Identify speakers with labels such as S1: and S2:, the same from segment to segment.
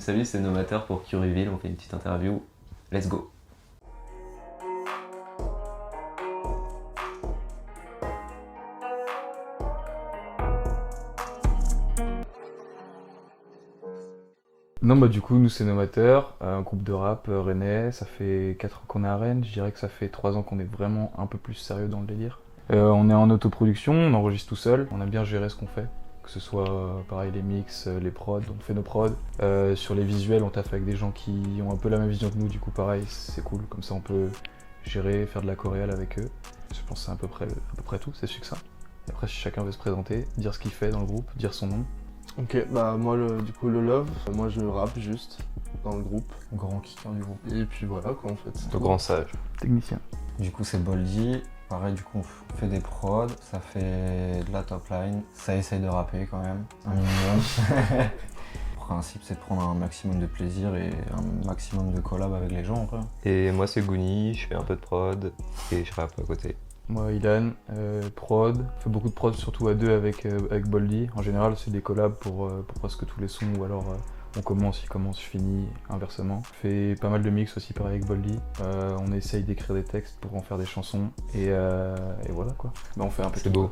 S1: Salut, c'est Novateur pour Curryville, on fait une petite interview. Let's go!
S2: Non, bah du coup, nous c'est Novateur, un groupe de rap rennais. Ça fait 4 ans qu'on est à Rennes. Je dirais que ça fait 3 ans qu'on est vraiment un peu plus sérieux dans le délire. On est en autoproduction, on enregistre tout seul. On aime bien gérer ce qu'on fait. Que ce soit pareil les mix, les prods, on fait nos prods. Sur les visuels, on taffe avec des gens qui ont un peu la même vision que nous, du coup pareil, c'est cool. Comme ça on peut gérer, faire de la choréale avec eux. Je pense que c'est à peu près tout, c'est succinct. Et après, si chacun veut se présenter, dire ce qu'il fait dans le groupe, dire son nom.
S3: Ok, bah moi du coup le Love, moi je rappe juste dans le groupe.
S4: Grand kicker du groupe.
S3: Et puis voilà quoi en fait.
S1: Le grand sage.
S2: Technicien.
S4: Du coup c'est Boldy, pareil du coup on fait des prods, ça fait de la top line, ça essaye de rapper quand même, un minimum. Le principe c'est de prendre un maximum de plaisir et un maximum de collab avec les gens quoi.
S1: Et moi c'est Gouni, je fais un peu de prod et je rappe à côté.
S2: Moi, Ilan, prod, on fait beaucoup de prod surtout à deux avec Boldy. En général, c'est des collabs pour presque tous les sons, ou alors on commence, il commence, je finis, inversement. On fait pas mal de mix aussi pareil avec Boldy. On essaye d'écrire des textes pour en faire des chansons, et voilà quoi. Bah, on fait un peu.
S1: C'est beau.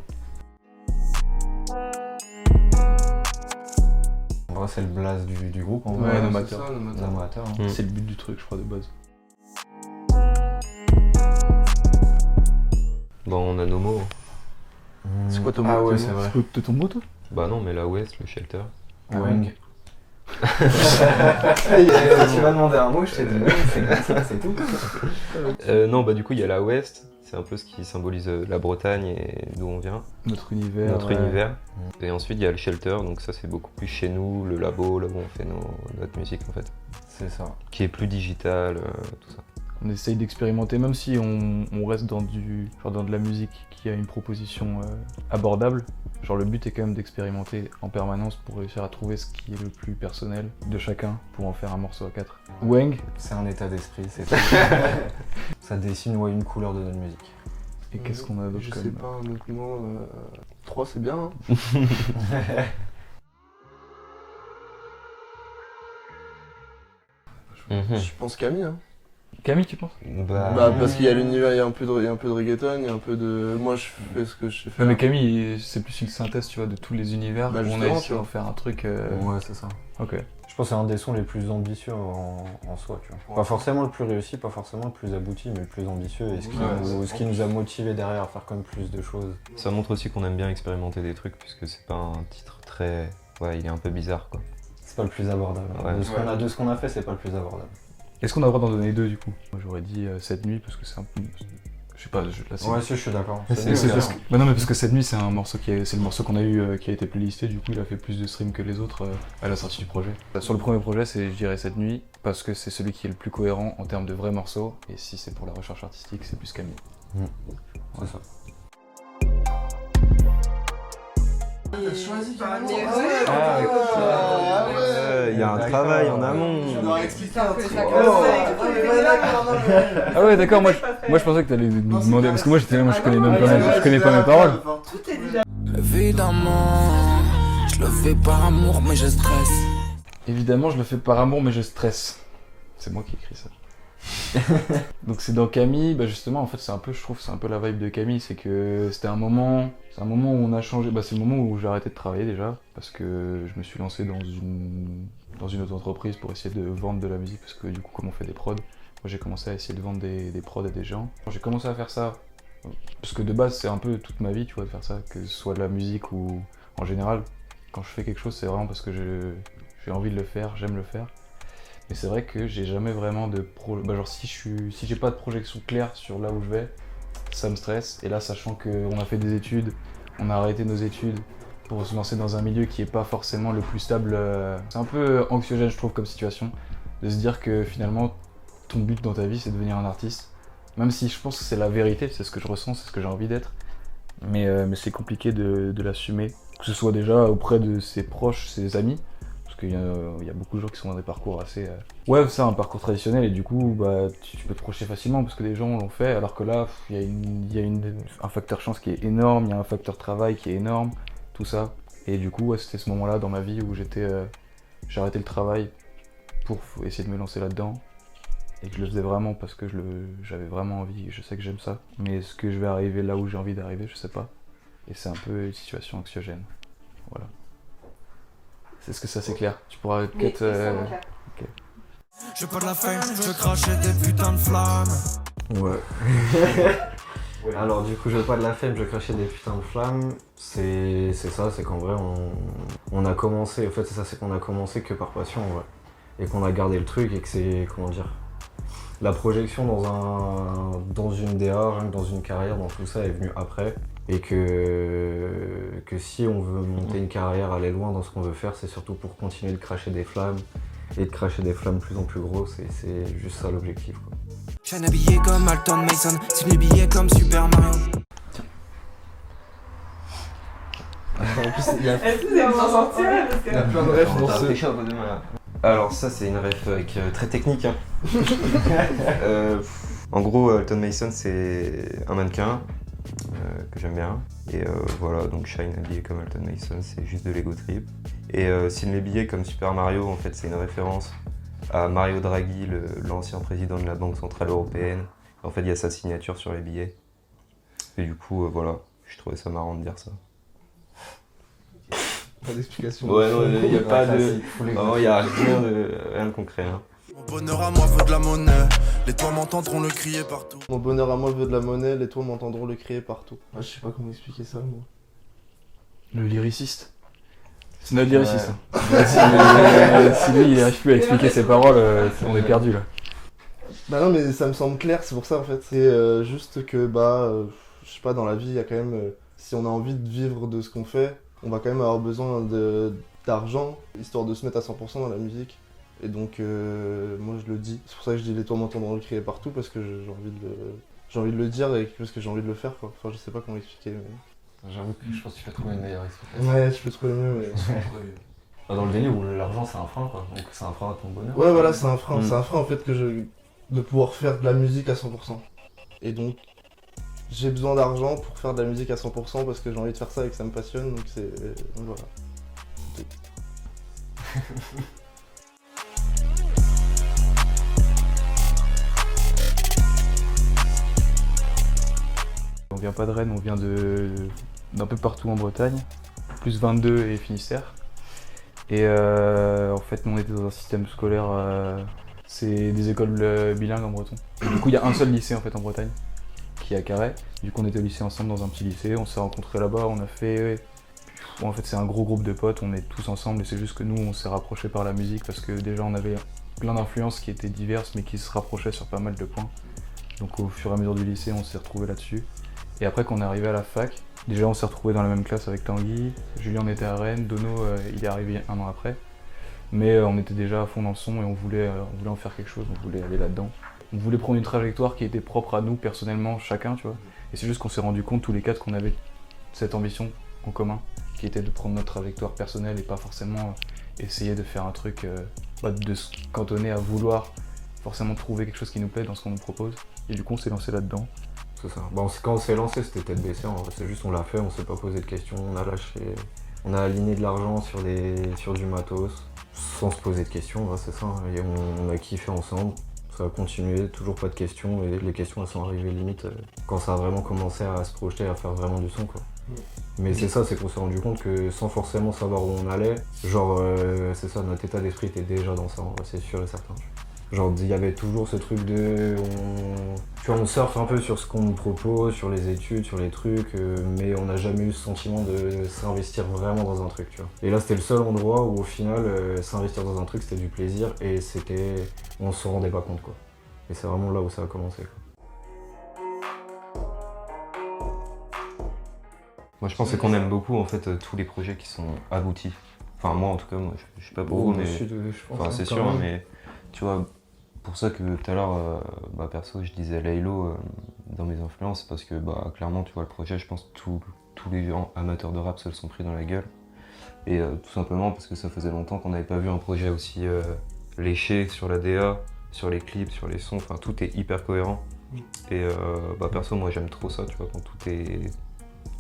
S4: En vrai c'est le blaze du groupe en
S2: Ouais,
S4: vrai.
S2: Novateur.
S3: C'est ça, Novateur.
S4: Novateur, hein.
S1: Mm.
S2: C'est le but du truc, je crois, de base.
S1: Bon, on a nos mots.
S3: C'est quoi ton mot?
S4: Ah ouais
S3: tes
S4: c'est
S3: mots
S4: vrai.
S2: C'est ton mot, toi?
S1: Bah non, mais la West, le shelter.
S4: Wang. Tu m'as demandé un mot, je t'ai dit Wang, c'est comme ça, c'est tout.
S1: Non, bah du coup, il y a la West, c'est un peu ce qui symbolise la Bretagne et d'où on vient,
S2: Notre univers.
S1: notre univers. Et ensuite, il y a le shelter, donc ça, c'est beaucoup plus chez nous, le labo, là où on fait notre musique en fait.
S4: C'est ça.
S1: Qui est plus digital, tout ça.
S2: On essaye d'expérimenter, même si on reste dans de la musique qui a une proposition abordable. Genre le but est quand même d'expérimenter en permanence pour réussir à trouver ce qui est le plus personnel de chacun pour en faire un morceau à 4. Wang,
S4: C'est un état d'esprit, c'est tout. Ça dessine ouais, une couleur de notre musique.
S2: et qu'est-ce qu'on a d'autre
S3: Je
S2: comme...
S3: sais pas, un autre mot. 3 c'est bien. Hein. Je pense Camille. Hein.
S2: Camille, tu penses?
S3: Bah parce qu'il y a l'univers, il y a un peu de reggaeton, il y a un peu de. Moi je fais ce que je sais faire.
S2: Non mais Camille, c'est plus une synthèse, tu vois, de tous les univers.
S3: Bah,
S2: Où on a
S3: justement, tu
S2: essayé
S3: vois.
S2: d'en faire un truc...
S4: Ouais, c'est ça.
S2: Ok.
S4: Je pense que c'est un des sons les plus ambitieux en soi, tu vois. Pas forcément le plus réussi, pas forcément le plus abouti, mais le plus ambitieux et ce qui nous a motivé derrière à faire quand même plus de choses.
S1: Ça montre aussi qu'on aime bien expérimenter des trucs, puisque c'est pas un titre très... Ouais, il est un peu bizarre, quoi.
S4: C'est pas le plus abordable.
S1: Ouais.
S4: De ce qu'on a fait, c'est pas le plus abordable.
S2: Est-ce qu'on a le droit d'en donner deux du coup? Moi j'aurais dit cette nuit parce que c'est un peu... Je sais pas, là c'est...
S4: Ouais, si, je suis d'accord.
S2: C'est parce que... Bah non mais parce que cette nuit c'est un morceau c'est le morceau qu'on a eu qui a été playlisté, du coup il a fait plus de streams que les autres à la sortie du projet. Sur le premier projet je dirais cette nuit parce que c'est celui qui est le plus cohérent en termes de vrais morceaux, et si c'est pour la recherche artistique c'est plus Camille.
S4: C'est ça.
S3: Choisi
S1: Il y a un travail en amont.
S3: Je dois expliquer un truc.
S2: Ah ouais d'accord, moi je pensais que t'allais nous demander, parce que moi j'étais là, moi je connais même pas, je connais pas mes paroles.
S5: Évidemment, je le fais par amour, mais je stresse.
S2: Évidemment je le fais par amour mais je stresse. C'est moi qui ai écrit ça. Donc c'est dans Camille, bah justement en fait c'est un peu, je trouve c'est un peu la vibe de Camille, c'est que c'est un moment où on a changé, bah c'est le moment où j'ai arrêté de travailler déjà, parce que je me suis lancé dans une autre entreprise pour essayer de vendre de la musique, parce que du coup comme on fait des prods, moi j'ai commencé à essayer de vendre des prods à des gens. J'ai commencé à faire ça, parce que de base c'est un peu toute ma vie tu vois de faire ça, que ce soit de la musique ou en général, quand je fais quelque chose c'est vraiment parce que j'ai envie de le faire, j'aime le faire. Mais c'est vrai que j'ai jamais vraiment de genre si j'ai pas de projection claire sur là où je vais, ça me stresse. Et là, sachant qu'on a fait des études, on a arrêté nos études pour se lancer dans un milieu qui est pas forcément le plus stable, c'est un peu anxiogène je trouve comme situation, de se dire que finalement ton but dans ta vie c'est de devenir un artiste. Même si je pense que c'est la vérité, c'est ce que je ressens, c'est ce que j'ai envie d'être. Mais c'est compliqué de l'assumer, que ce soit déjà auprès de ses proches, ses amis. Parce qu'il y a beaucoup de gens qui sont dans des parcours assez... Ouais, c'est un parcours traditionnel et du coup, bah, tu peux te projeter facilement parce que des gens l'ont fait, alors que là, il y a un facteur chance qui est énorme, il y a un facteur travail qui est énorme, tout ça. Et du coup, ouais, c'était ce moment-là dans ma vie où j'ai arrêté le travail pour essayer de me lancer là-dedans. Et que je le faisais vraiment parce que j'avais vraiment envie, je sais que j'aime ça. Mais est-ce que je vais arriver là où j'ai envie d'arriver, je sais pas. Et c'est un peu une situation anxiogène. Voilà. Est-ce que ça c'est clair? Tu pourras peut-être...
S5: Je veux pas de la fame, je veux cracher des putains de flammes.
S4: Ouais. Alors du coup, je veux pas de la fame, je veux cracher des putains de flammes. C'est ça, c'est qu'en vrai, on a commencé, en fait c'est ça, c'est qu'on a commencé que par passion en vrai. Et qu'on a gardé le truc et que c'est, comment dire, la projection dans une DA, rien que dans une carrière, dans tout ça est venue après. Et que si on veut monter une carrière, aller loin dans ce qu'on veut faire, c'est surtout pour continuer de cracher des flammes. Et de cracher des flammes de plus en plus grosses, et c'est juste ça l'objectif, quoi.
S5: J'suis habillé comme Alton Mason, signe les billets comme Super Mario.
S3: En plus, il y a
S6: Est-ce que vous allez m'en sortir parce que...
S3: plein de refs dans ce...
S1: Alors ça c'est une ref très technique. Hein. En gros, Alton Mason c'est un mannequin que j'aime bien. Et voilà, donc Shine habillé comme Alton Mason, c'est juste de l'ego trip. Et signe les billets comme Super Mario, en fait c'est une référence à Mario Draghi, l'ancien président de la Banque Centrale Européenne. En fait il y a sa signature sur les billets. Et du coup voilà, je trouvais ça marrant de dire ça.
S3: Pas d'explication.
S1: Ouais, non, il n'y a pas de...
S4: Classique, full ego.
S1: Oh, il n'y a rien de concret. Hein.
S5: Mon bonheur à moi veut de la monnaie, les toits m'entendront le crier partout.
S3: Mon bonheur à moi veut de la monnaie, les tours m'entendront le crier partout. Ah, je sais pas comment expliquer ça, moi.
S2: Le lyriciste. C'est notre lyriciste.
S4: Ouais.
S2: Hein. Si lui il arrive plus à expliquer ses paroles, on est perdu là.
S3: Bah non, mais ça me semble clair, c'est pour ça en fait. C'est juste que, je sais pas, dans la vie, il y a quand même... si on a envie de vivre de ce qu'on fait, on va quand même avoir besoin d'argent, histoire de se mettre à 100% dans la musique. Et donc, moi je le dis. C'est pour ça que je dis les toits m'entendront le crier partout, parce que j'ai envie de le dire et parce que j'ai envie de le faire, quoi. Enfin, je sais pas comment expliquer, mais...
S4: J'avoue que je pense que tu peux trouver une meilleure explication.
S3: Ouais, je peux trouver mieux, mais...
S4: Dans le délire où l'argent c'est un frein, quoi. Donc c'est un frein à ton bonheur.
S3: Ouais, voilà, c'est un frein.
S4: Mm.
S3: C'est un frein en fait de pouvoir faire de la musique à 100%. Et donc, j'ai besoin d'argent pour faire de la musique à 100% parce que j'ai envie de faire ça et que ça me passionne, donc c'est... donc voilà. C'est tout.
S2: On vient pas de Rennes, on vient d'un peu partout en Bretagne, plus 22 et Finistère. Et en fait, nous on était dans un système scolaire, c'est des écoles bilingues en breton. Et du coup, il y a un seul lycée en fait en Bretagne, qui est à Carhaix. Du coup, on était au lycée ensemble dans un petit lycée, on s'est rencontrés là-bas, on a fait... Bon, en fait, c'est un gros groupe de potes, on est tous ensemble et c'est juste que nous, on s'est rapprochés par la musique parce que déjà, on avait plein d'influences qui étaient diverses mais qui se rapprochaient sur pas mal de points. Donc au fur et à mesure du lycée, on s'est retrouvés là-dessus. Et après, quand on est arrivé à la fac, déjà on s'est retrouvés dans la même classe avec Tanguy, Julien était à Rennes, Dono il est arrivé un an après. Mais on était déjà à fond dans le son et on voulait en faire quelque chose, on voulait aller là-dedans. On voulait prendre une trajectoire qui était propre à nous personnellement, chacun, tu vois. Et c'est juste qu'on s'est rendu compte tous les quatre qu'on avait cette ambition en commun, qui était de prendre notre trajectoire personnelle et pas forcément essayer de faire un truc, de se cantonner à vouloir forcément trouver quelque chose qui nous plaît dans ce qu'on nous propose. Et du coup on s'est lancé là-dedans.
S4: C'est ça. Bon, quand on s'est lancé, c'était tête baissée. En vrai. C'est juste on l'a fait, on s'est pas posé de questions, on a lâché, on a aligné de l'argent sur du matos, sans se poser de questions, ouais, c'est ça. Et on a kiffé ensemble. Ça a continué, toujours pas de questions, et les questions elles sont arrivées limite quand ça a vraiment commencé à se projeter, à faire vraiment du son, quoi. Mais c'est ça, c'est qu'on s'est rendu compte que sans forcément savoir où on allait, genre c'est ça, notre état d'esprit était déjà dans ça, c'est sûr et certain. Genre il y avait toujours ce truc de... on surfe un peu sur ce qu'on nous propose, sur les études, sur les trucs, mais on n'a jamais eu ce sentiment de s'investir vraiment dans un truc, tu vois. Et là c'était le seul endroit où au final, s'investir dans un truc c'était du plaisir et on s'en rendait pas compte, quoi. Et c'est vraiment là où ça a commencé, quoi.
S1: Moi je pense qu'on aime beaucoup en fait tous les projets qui sont aboutis. Enfin moi en tout cas, moi je suis pas pour mais... Enfin c'est sûr, mais tu vois, pour ça que tout à l'heure, perso je disais Laylo dans mes influences, parce que clairement tu vois le projet, je pense que tous les gens amateurs de rap se le sont pris dans la gueule. Et tout simplement parce que ça faisait longtemps qu'on n'avait pas vu un projet aussi léché sur la DA, sur les clips, sur les sons, enfin tout est hyper cohérent. Et perso moi j'aime trop ça, tu vois, quand tout est...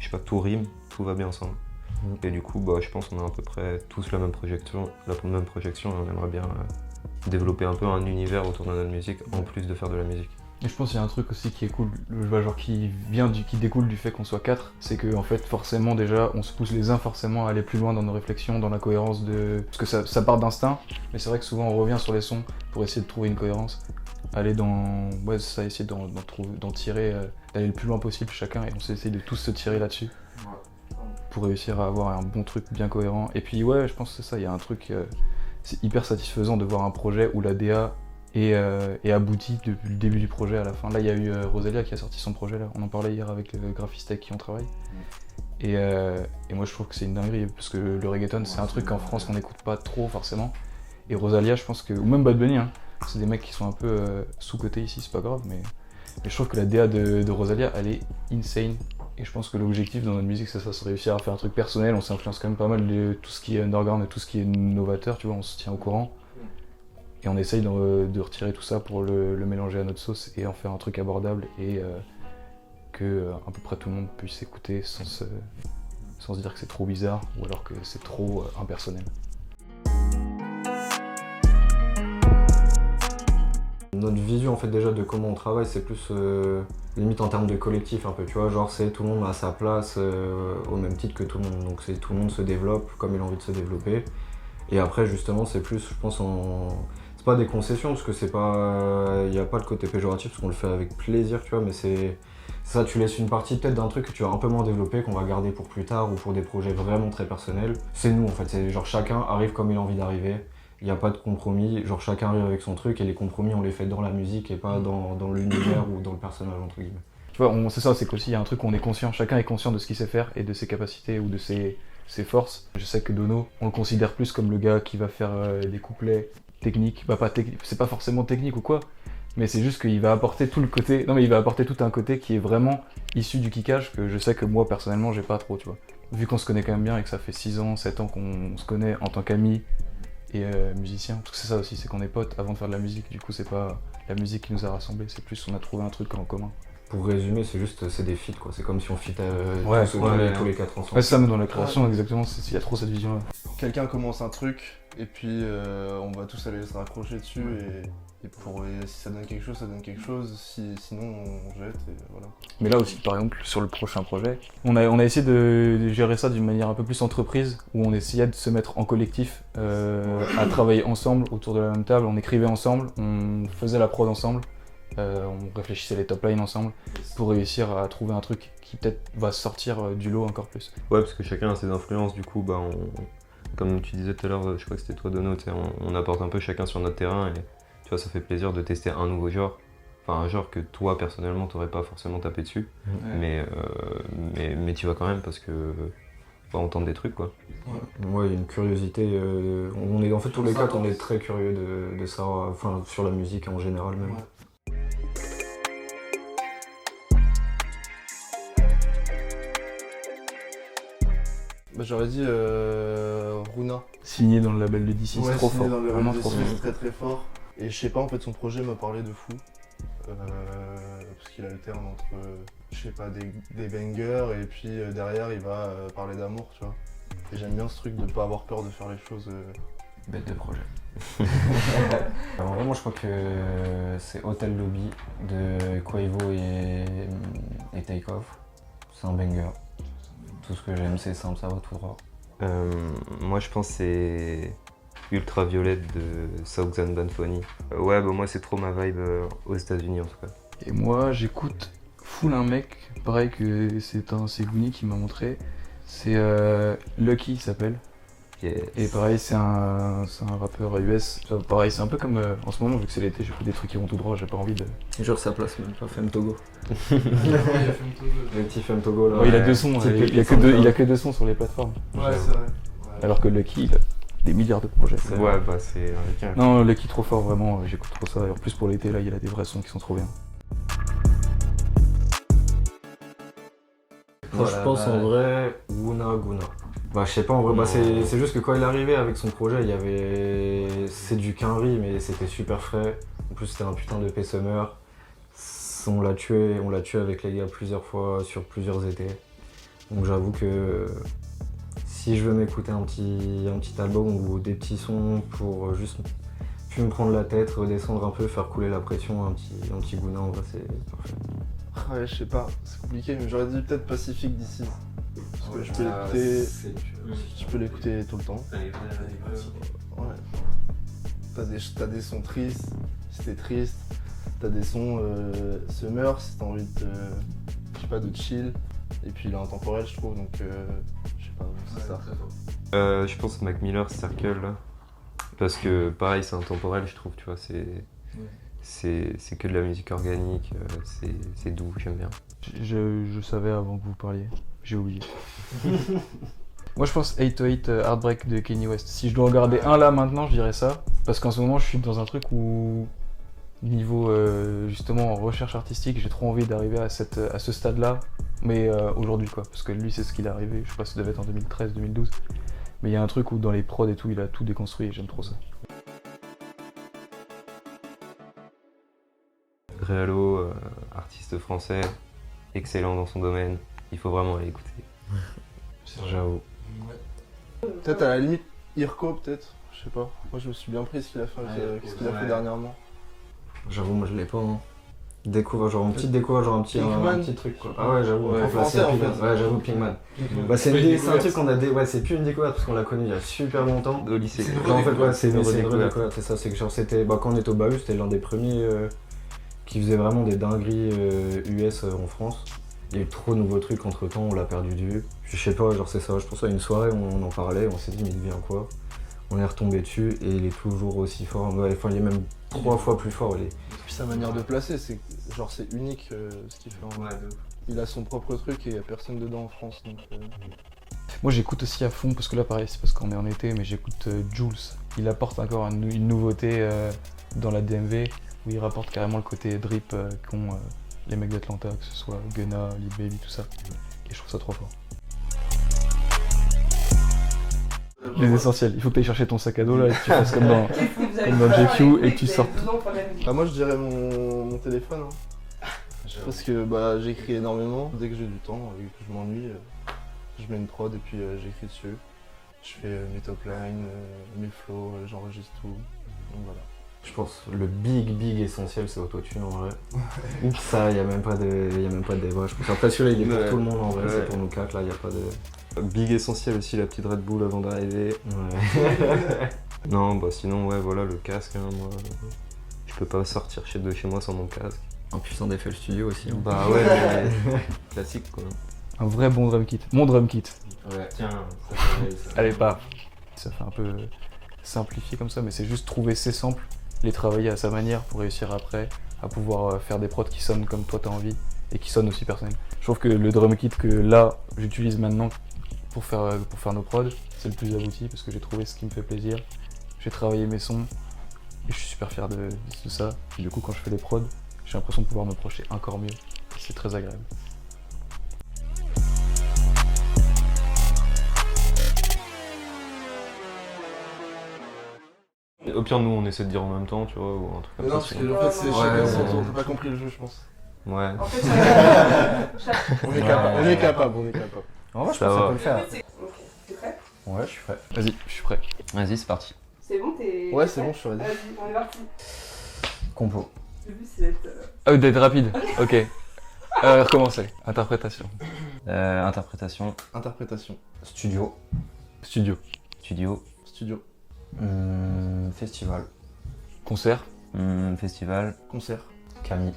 S1: Je sais pas, tout rime, tout va bien ensemble. Et du coup, je pense qu'on a à peu près tous la même projection et on aimerait bien développer un peu un univers autour de notre musique en plus de faire de la musique.
S2: Et je pense qu'il y a un truc aussi qui est cool, genre qui découle du fait qu'on soit 4, c'est que en fait forcément déjà on se pousse les uns forcément à aller plus loin dans nos réflexions, dans la cohérence de... Parce que ça part d'instinct, mais c'est vrai que souvent on revient sur les sons pour essayer de trouver une cohérence, aller dans... Ouais c'est ça, essayer d'en tirer, d'aller le plus loin possible chacun, et on essaie de tous se tirer là-dessus. Pour réussir à avoir un bon truc bien cohérent. Et puis ouais, je pense que c'est ça, il y a un truc, c'est hyper satisfaisant de voir un projet où la DA est aboutie depuis le début du projet à la fin. Là il y a eu Rosalia qui a sorti son projet là, on en parlait hier avec le graphiste avec qui on travaille. Et moi je trouve que c'est une dinguerie, parce que le reggaeton c'est un truc qu'en France on n'écoute pas trop forcément. Et Rosalia je pense que, ou même Bad Bunny, hein, c'est des mecs qui sont un peu sous-cotés ici, c'est pas grave, mais je trouve que la DA de Rosalia elle est insane. Et je pense que l'objectif dans notre musique, c'est ça, c'est réussir à faire un truc personnel. On s'influence quand même pas mal de tout ce qui est underground et tout ce qui est novateur, tu vois, on se tient au courant. Et on essaye de retirer tout ça pour le mélanger à notre sauce et en faire un truc abordable et que à peu près tout le monde puisse écouter sans se dire que c'est trop bizarre ou alors que c'est trop impersonnel.
S4: Notre vision en fait déjà de comment on travaille, c'est plus limite en termes de collectif un peu, tu vois, genre c'est tout le monde à sa place au même titre que tout le monde, donc c'est tout le monde se développe comme il a envie de se développer. Et après justement c'est plus, je pense, c'est pas des concessions parce que c'est pas, il y a pas le côté péjoratif parce qu'on le fait avec plaisir, tu vois, mais c'est ça, tu laisses une partie peut-être d'un truc que tu vas un peu moins développer, qu'on va garder pour plus tard ou pour des projets vraiment très personnels. C'est nous en fait, c'est genre chacun arrive comme il a envie d'arriver. Il n'y a pas de compromis, genre chacun arrive avec son truc et les compromis on les fait dans la musique et pas dans l'univers ou dans le personnage entre guillemets.
S2: Tu vois, c'est ça, c'est qu'aussi il y a un truc où on est conscient, chacun est conscient de ce qu'il sait faire et de ses capacités ou de ses forces. Je sais que Dono, on le considère plus comme le gars qui va faire des couplets techniques, bah pas technique, c'est pas forcément technique ou quoi, mais c'est juste qu'il va apporter tout le côté, non mais il va apporter tout un côté qui est vraiment issu du kickage que je sais que moi personnellement j'ai pas trop, tu vois. Vu qu'on se connaît quand même bien et que ça fait 6 ans, 7 ans qu'on se connaît en tant qu'amis, et musicien, parce que c'est ça aussi, c'est qu'on est potes avant de faire de la musique, du coup c'est pas la musique qui nous a rassemblés, c'est plus on a trouvé un truc en commun.
S4: Pour résumer, c'est juste, c'est des feats quoi, c'est comme si on fitait tous les 4 ensemble.
S2: Ouais, c'est ça, mais dans la création, exactement, il y a trop cette vision là.
S3: Quelqu'un commence un truc, et puis on va tous aller se raccrocher dessus, et si ça donne quelque chose, ça donne quelque chose, sinon on jette, et voilà.
S2: Mais là aussi, par exemple, sur le prochain projet, on a essayé de gérer ça d'une manière un peu plus entreprise, où on essayait de se mettre en collectif, à travailler ensemble autour de la même table, on écrivait ensemble, on faisait la prod ensemble, on réfléchissait les top lines ensemble, pour réussir à trouver un truc qui peut-être va sortir du lot encore plus.
S1: Ouais, parce que chacun a ses influences, du coup, bah comme tu disais tout à l'heure, je crois que c'était toi Dono, on apporte un peu chacun sur notre terrain, et tu vois, ça fait plaisir de tester un nouveau genre. Enfin, un genre que toi, personnellement, t'aurais pas forcément tapé dessus. Ouais. Mais tu vas quand même parce que bah, on tente des trucs, quoi.
S4: Ouais, il y a une curiosité. On est, en fait, tous les quatre, on est très curieux de ça, enfin, sur la musique en général même. Ouais.
S3: Bah, j'aurais dit Runa.
S2: Signé dans le label de DC,
S3: ouais,
S2: trop fort.
S3: Dans le
S2: vraiment
S3: label
S2: trop
S3: fort.
S2: fort.
S3: Très très fort. Et je sais pas, en fait, son projet m'a parlé de fou. Parce qu'il alterne entre, je sais pas, des bangers et puis derrière il va parler d'amour, tu vois. Et j'aime bien ce truc de pas avoir peur de faire les choses.
S4: Bête de projet. Alors vraiment, je crois que c'est Hotel Lobby de Quavo et Take Off. C'est un banger. Tout ce que j'aime, c'est simple, ça va tout droit.
S1: Moi, je pense que c'est Ultraviolette de Southern Band Funny. Ouais, bah moi, c'est trop ma vibe aux États-Unis en tout cas.
S2: Et moi, j'écoute full un mec, pareil que c'est un Segouni qui m'a montré. C'est Lucky, il s'appelle.
S1: Yes.
S2: Et pareil, c'est un rappeur US. Pareil, c'est un peu comme en ce moment, vu que c'est l'été, j'écoute des trucs qui vont tout droit, j'ai pas envie de.
S4: Genre sa place même pas, Femme Togo. Le petit Femme Togo là.
S2: Ouais, il a 2 sons, il y a que 2 sons sur les plateformes.
S3: Ouais, c'est vrai. Ouais.
S2: Alors que Lucky, il a des milliards de projets.
S1: Ouais, bah c'est un requin.
S2: Non, Lucky trop fort, vraiment, j'écoute trop ça. Et en plus pour l'été, là, il y a des vrais sons qui sont trop bien.
S4: Moi, je pense en vrai, Guna. Bah, je sais pas, en vrai, bah, c'est juste que quand il est arrivé avec son projet, il y avait. C'est du quinri, mais c'était super frais. En plus, c'était un putain de P-Summer. On l'a tué avec les gars plusieurs fois sur plusieurs étés. Donc, j'avoue que si je veux m'écouter un petit album ou des petits sons pour juste plus me prendre la tête, redescendre un peu, faire couler la pression, un petit goût, en vrai c'est parfait.
S3: Ouais, je sais pas, c'est compliqué, mais j'aurais dit peut-être Pacific d'ici. Parce que je peux l'écouter tout le temps. Ouais. T'as des sons tristes, si t'es triste. T'as des sons summer, si t'as envie de, je sais pas, de chill. Et puis il est intemporel, je trouve, donc je sais pas, c'est ça.
S1: Je pense Mac Miller Circle là. Parce que pareil, c'est intemporel, je trouve, tu vois, c'est que de la musique organique, c'est doux, j'aime bien.
S2: Je savais avant que vous parliez, j'ai oublié. Moi je pense 808 Heartbreak de Kanye West. Si je dois en garder un là maintenant, je dirais ça. Parce qu'en ce moment je suis dans un truc où, niveau justement recherche artistique, j'ai trop envie d'arriver à ce stade-là. Mais aujourd'hui quoi, parce que lui c'est ce qu'il est arrivé, je sais pas si ça devait être en 2013-2012. Mais il y a un truc où dans les prods et tout, il a tout déconstruit et j'aime trop ça.
S1: Réalo, artiste français, excellent dans son domaine, il faut vraiment aller écouter.
S4: J'avoue.
S3: Peut-être à la limite Irko, peut-être, je sais pas. Moi je me suis bien pris ce qu'il a fait, dernièrement.
S4: J'avoue, moi je l'ai pas. Découvre, genre une petite découvre, genre un petit truc quoi. Ah ouais, j'avoue.
S3: En français en fait.
S4: Ouais, j'avoue, Pinkman. Bah, c'est un truc qu'on a ouais, c'est plus une découverte parce qu'on l'a connu il y a super longtemps.
S1: Au lycée.
S4: En fait, ouais, c'est une redécouverte, c'est ça. C'est que genre c'était, bah, quand on était au Bahut, c'était l'un des premiers qui faisait vraiment des dingueries US en France. Il y a eu trop de nouveaux trucs entre temps, on l'a perdu de vue. Je sais pas, genre c'est ça, je pense à une soirée où on en parlait, on s'est dit mais il devient quoi? On est retombé dessus et il est toujours aussi fort. Ouais, enfin, il est même 3 fois plus fort.
S3: Et puis sa manière de placer, c'est unique ce qu'il fait en vrai. Il a son propre truc et il n'y a personne dedans en France. Donc,
S2: Moi j'écoute aussi à fond, parce que là pareil c'est parce qu'on est en été, mais j'écoute Jules. Il apporte encore une nouveauté dans la DMV, où il rapporte carrément le côté drip qu'ont les mecs d'Atlanta, que ce soit Gunna, Lil Baby, tout ça. Et je trouve ça trop fort. Les essentiels, il faut que tu ailles chercher ton sac à dos là et que tu fasses comme dans GQ et que tu sortes.
S3: Bah moi je dirais mon téléphone. Hein. Parce que bah, j'écris énormément. Dès que j'ai du temps et que je m'ennuie, je mets une prod et puis j'écris dessus. Je fais mes top lines, mes flows, j'enregistre tout. Donc voilà.
S4: Je pense le big essentiel c'est Autotune en vrai. Ça, y a même pas de débat. Je pense après celui-là il est pour tout le monde en vrai, c'est pour nous quatre là, y a pas de.
S1: Big essentiel aussi, la petite Red Bull avant d'arriver.
S4: Ouais.
S1: Non, bah sinon, ouais, voilà, le casque, hein, moi, je peux pas sortir de chez moi sans mon casque.
S4: En plus on FL Studio aussi. Hein.
S1: Bah ouais, classique quoi.
S2: Un vrai bon drum kit. Mon drum kit.
S4: Ouais, tiens,
S2: Allez, pas. Ça fait un peu simplifié comme ça, mais c'est juste trouver ses samples, les travailler à sa manière pour réussir après à pouvoir faire des prods qui sonnent comme toi t'as envie et qui sonnent aussi personnels. Je trouve que le drum kit que là j'utilise maintenant pour faire nos prods, c'est le plus abouti parce que j'ai trouvé ce qui me fait plaisir. J'ai travaillé mes sons et je suis super fier de ça. Et du coup, quand je fais les prods, j'ai l'impression de pouvoir me projeter encore mieux. C'est très agréable.
S1: Au pire, nous on essaie de dire en même temps, tu vois, ou un truc comme ça.
S3: Non, parce que en fait, c'est chacun son tour, t'as pas compris le jeu, je pense.
S1: Ouais.
S6: En fait,
S3: On est capable.
S4: En vrai, je
S1: Ça
S4: pense que ça
S1: va.
S4: peut le faire.
S6: Ok, t'es prêt?
S4: Ouais, je suis prêt.
S2: Vas-y, je suis prêt.
S1: Vas-y, c'est parti.
S6: C'est bon, t'es.
S3: Ouais, c'est bon, je suis ready.
S6: Vas-y, on est parti.
S4: Compo.
S6: Le but c'est d'être.
S2: Ah, d'être rapide. Ok. Recommencer. Interprétation.
S1: Interprétation.
S3: Interprétation.
S4: Studio.
S2: Studio.
S1: Studio.
S3: Studio.
S4: Festival.
S2: Concert.
S1: Festival.
S3: Concert.
S4: Camille.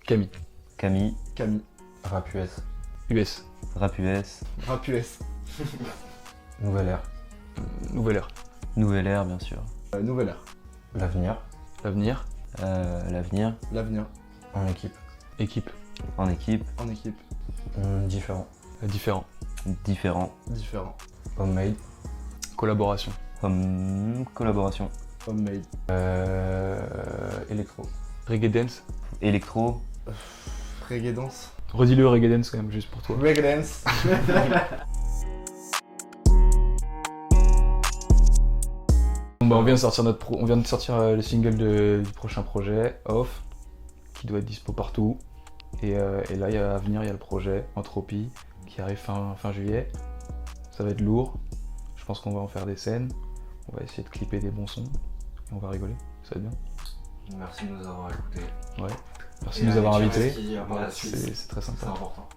S2: Camille.
S1: Camille.
S3: Camille.
S4: Rap US.
S2: US.
S1: Rap US.
S3: Rap US.
S4: Nouvelle ère.
S2: Nouvelle ère.
S1: Nouvelle ère, bien sûr.
S3: Nouvelle ère.
S4: L'avenir.
S2: L'avenir.
S1: L'avenir.
S3: L'avenir.
S4: En équipe.
S2: Équipe.
S1: En équipe.
S3: En équipe.
S4: Différent.
S2: Différent.
S1: Différent.
S3: Différent.
S4: Homemade.
S2: Collaboration.
S1: Collaboration.
S3: Homemade.
S4: Électro.
S2: Reggae dance.
S1: Électro.
S3: Reggae dance.
S2: Redis-le reggae dance quand même, juste pour toi.
S3: Reggae dance.
S2: Bon, bah, on vient de sortir le single du prochain projet, Off, qui doit être dispo partout. Et là, à venir, il y a le projet Entropie, qui arrive fin juillet. Ça va être lourd. Je pense qu'on va en faire des scènes. On va essayer de clipper des bons sons. Et on va rigoler. ça va être bien.
S4: Merci de nous avoir écoutés.
S2: Ouais. Merci de nous avoir invités.
S4: C'est
S2: C'est très sympa.
S4: important.